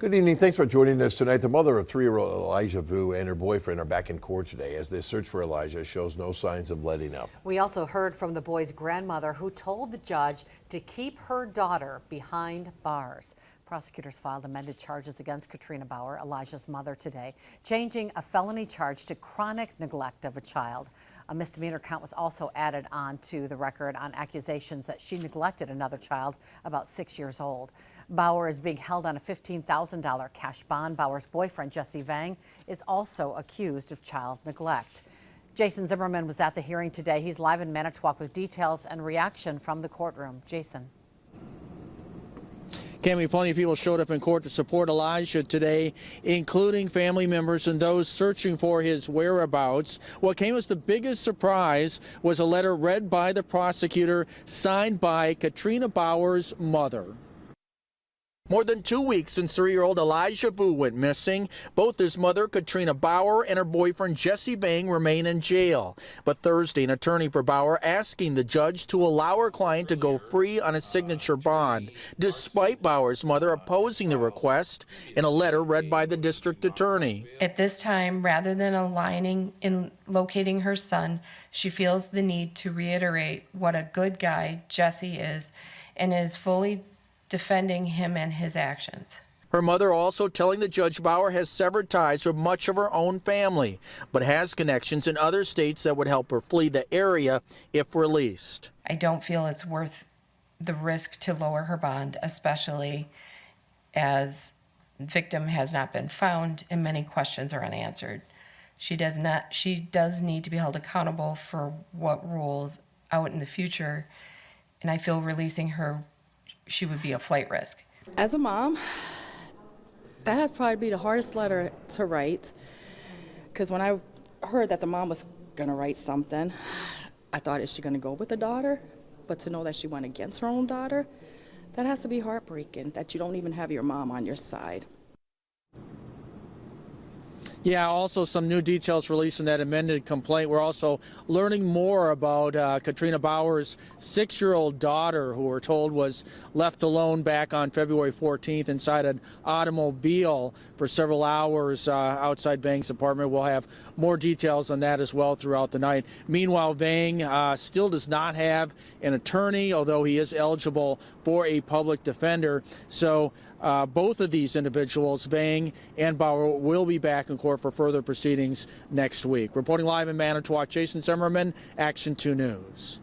Good evening. Thanks for joining us tonight. The mother of 3-year-old Elijah Vu and her boyfriend are back in court today as the search for Elijah shows no signs of letting up. We also heard from the boy's grandmother who told the judge to keep her daughter behind bars. Prosecutors filed amended charges against Katrina Bauer, Elijah's mother, today, changing a felony charge to chronic neglect of a child. A misdemeanor count was also added on to the record on accusations that she neglected another child about 6 years old. Bauer is being held on a $15,000 cash bond. Bauer's boyfriend, Jesse Vang, is also accused of child neglect. Jason Zimmerman was at the hearing today. He's live in Manitowoc with details and reaction from the courtroom. Jason. Cammy, plenty of people showed up in court to support Elijah today, including family members and those searching for his whereabouts. What came as the biggest surprise was a letter read by the prosecutor, signed by Katrina Bauer's mother. More than 2 weeks since 3-year-old Elijah Vu went missing, both his mother, Katrina Bauer, and her boyfriend, Jesse Vang, remain in jail. But Thursday, an attorney for Bauer asking the judge to allow her client to go free on a signature bond, despite Bauer's mother opposing the request in a letter read by the district attorney. At this time, rather than aligning in locating her son, she feels the need to reiterate what a good guy Jesse is and is fully defending him and his actions. Her mother also telling the judge Bauer has severed ties with much of her own family, but has connections in other states that would help her flee the area if released. I don't feel it's worth the risk to lower her bond, especially as victim has not been found and many questions are unanswered. She does need to be held accountable for what rules out in the future, and I feel releasing her, she would be a flight risk. As a mom, that'd probably be the hardest letter to write, because when I heard that the mom was going to write something, I thought, is she going to go with the daughter? But to know that she went against her own daughter, that has to be heartbreaking, that you don't even have your mom on your side. Yeah, also some new details released in that amended complaint. We're also learning more about Katrina Bauer's 6-year-old daughter, who we're told was left alone back on February 14th inside an automobile for several hours outside Vang's apartment. We'll have more details on that as well throughout the night. Meanwhile, Vang still does not have an attorney, although he is eligible for a public defender. So both of these individuals, Vang and Bauer, will be back in court for further proceedings next week. Reporting live in Manitowoc, Jason Zimmerman, Action 2 News.